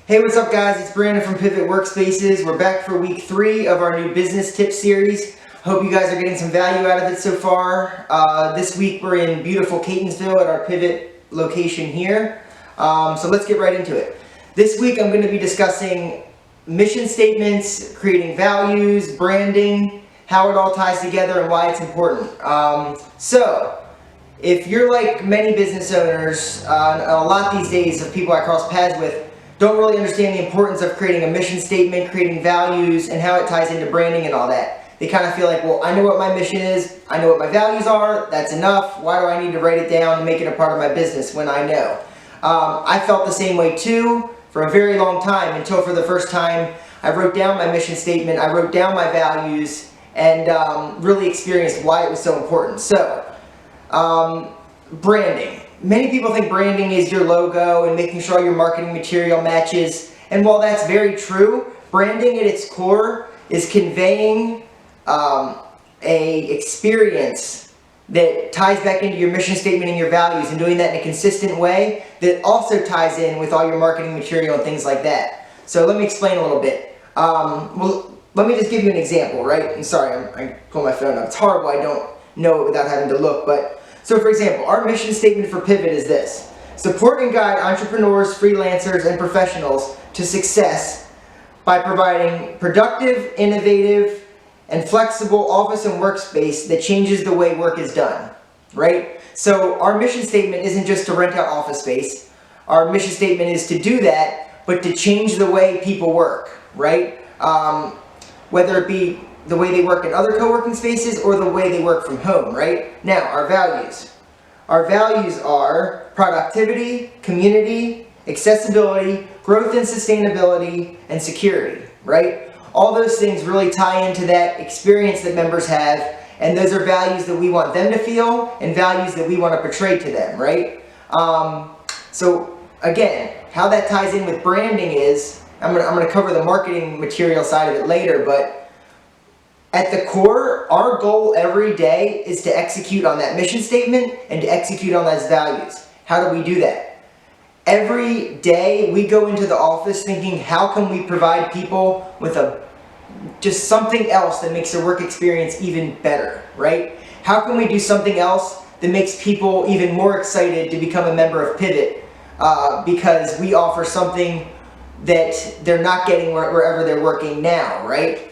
Hey, what's up guys? It's Brandon from Pivot Workspaces. We're back for week 3 of our new business tip series. Hope you guys are getting some value out of it so far. This week we're in beautiful Catonsville at our Pivot location here. So let's get right into it. This week I'm going to be discussing mission statements, creating values, branding, how it all ties together and why it's important. So if you're like many business owners, a lot these days of people I cross paths with don't really understand the importance of creating a mission statement, creating values, and how it ties into branding and all that. They kind of feel like, well, I know what my mission is, I know what my values are, that's enough. Why do I need to write it down and make it a part of my business when I know? I felt the same way too for a very long time until for the first time I wrote down my mission statement, I wrote down my values, and really experienced why it was so important. So, branding. Many people think branding is your logo and making sure all your marketing material matches. And while that's very true, branding at its core is conveying a experience that ties back into your mission statement and your values, and doing that in a consistent way that also ties in with all your marketing material and things like that. So let me explain a little bit. Well, let me just give you an example, right? I'm sorry, I pull my phone up. It's horrible, I don't know it without having to look, but so for example, our mission statement for Pivot is this: support and guide entrepreneurs, freelancers, and professionals to success by providing productive, innovative, and flexible office and workspace that changes the way work is done, right? So our mission statement isn't just to rent out office space. Our mission statement is to do that, but to change the way people work, right? Whether it be the way they work in other co-working spaces or the way they work from home, right? Now, our values. Our values are productivity, community, accessibility, growth and sustainability, and security, right? All those things really tie into that experience that members have, and those are values that we want them to feel and values that we want to portray to them, right? So again, how that ties in with branding is, I'm gonna cover the marketing material side of it later, but at the core, our goal every day is to execute on that mission statement and to execute on those values. How do we do that? Every day we go into the office thinking, how can we provide people with just something else that makes their work experience even better, right? How can we do something else that makes people even more excited to become a member of Pivot because we offer something that they're not getting wherever they're working now, right?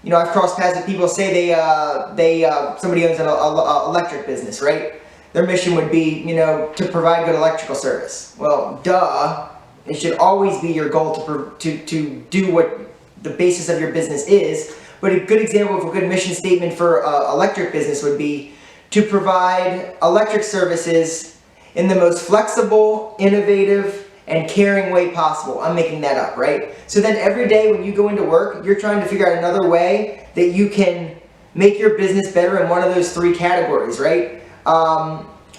You know, I've crossed paths with people say somebody owns an electric business, right? Their mission would be, you know, to provide good electrical service. Well, duh. It should always be your goal to do what the basis of your business is. But a good example of a good mission statement for electric business would be to provide electric services in the most flexible, innovative, and caring way possible. I'm making that up, right? So then every day when you go into work, you're trying to figure out another way that you can make your business better in one of those 3 categories, right?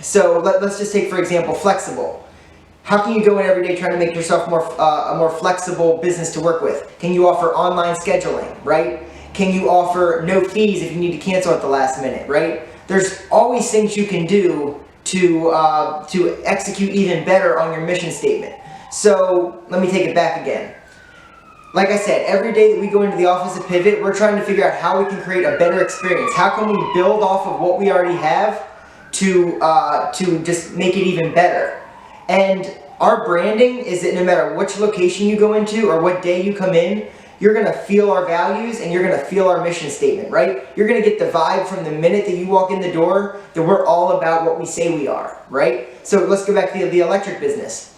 So let's just take, for example, flexible. How can you go in every day trying to make yourself a more flexible business to work with? Can you offer online scheduling, right? Can you offer no fees if you need to cancel at the last minute, right? There's always things you can do to execute even better on your mission statement. So let me take it back again. Like I said, every day that we go into the office at Pivot, we're trying to figure out how we can create a better experience. How can we build off of what we already have to just make it even better? And our branding is that no matter which location you go into or what day you come in, you're going to feel our values and you're going to feel our mission statement, right? You're going to get the vibe from the minute that you walk in the door that we're all about what we say we are, right? So let's go back to the electric business.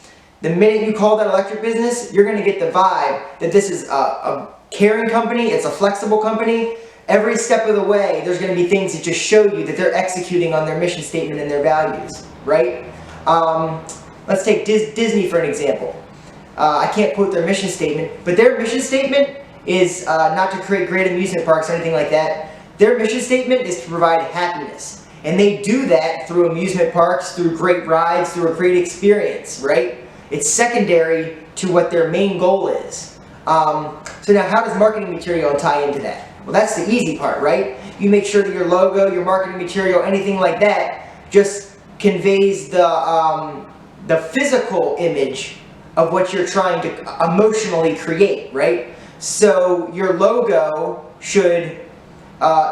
The minute you call that electric business, you're going to get the vibe that this is a caring company, it's a flexible company. Every step of the way, there's going to be things that just show you that they're executing on their mission statement and their values, right? Let's take Disney for an example. I can't quote their mission statement, but their mission statement is not to create great amusement parks or anything like that. Their mission statement is to provide happiness. And they do that through amusement parks, through great rides, through a great experience, right? It's secondary to what their main goal is. So now how does marketing material tie into that? Well, that's the easy part, right? You make sure that your logo, your marketing material, anything like that just conveys the physical image of what you're trying to emotionally create, right? So your logo should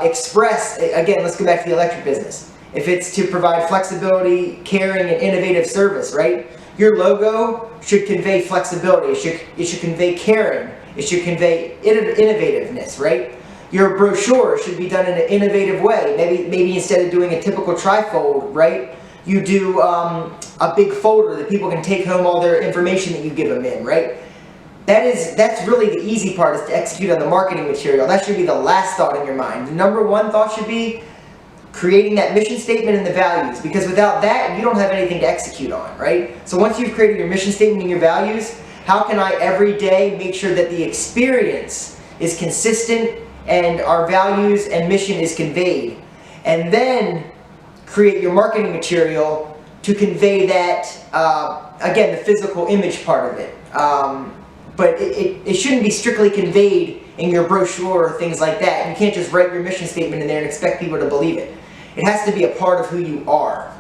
express, again, let's go back to the electric business. If it's to provide flexibility, caring, and innovative service, right? Your logo should convey flexibility, it should convey caring, it should convey innovativeness, right? Your brochure should be done in an innovative way. Maybe instead of doing a typical trifold, right? You do a big folder that people can take home all their information that you give them in, right? That's really the easy part, is to execute on the marketing material. That should be the last thought in your mind. The number one thought should be creating that mission statement and the values, because without that, you don't have anything to execute on, right? So once you've created your mission statement and your values, how can I every day make sure that the experience is consistent and our values and mission is conveyed? And then create your marketing material to convey that, again, the physical image part of it. But it shouldn't be strictly conveyed in your brochure or things like that. You can't just write your mission statement in there and expect people to believe it. It has to be a part of who you are.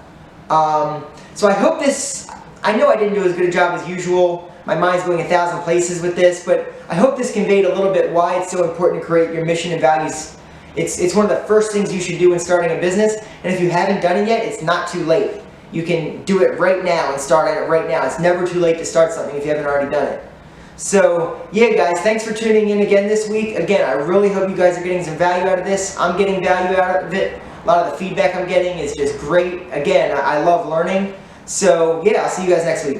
So I hope this, I know I didn't do as good a job as usual. My mind's going 1,000 places with this, but I hope this conveyed a little bit why it's so important to create your mission and values. It's one of the first things you should do when starting a business, and if you haven't done it yet, it's not too late. You can do it right now and start at it right now. It's never too late to start something if you haven't already done it. So, yeah guys, thanks for tuning in again this week. Again, I really hope you guys are getting some value out of this. I'm getting value out of it. A lot of the feedback I'm getting is just great. Again, I love learning. So, yeah, I'll see you guys next week.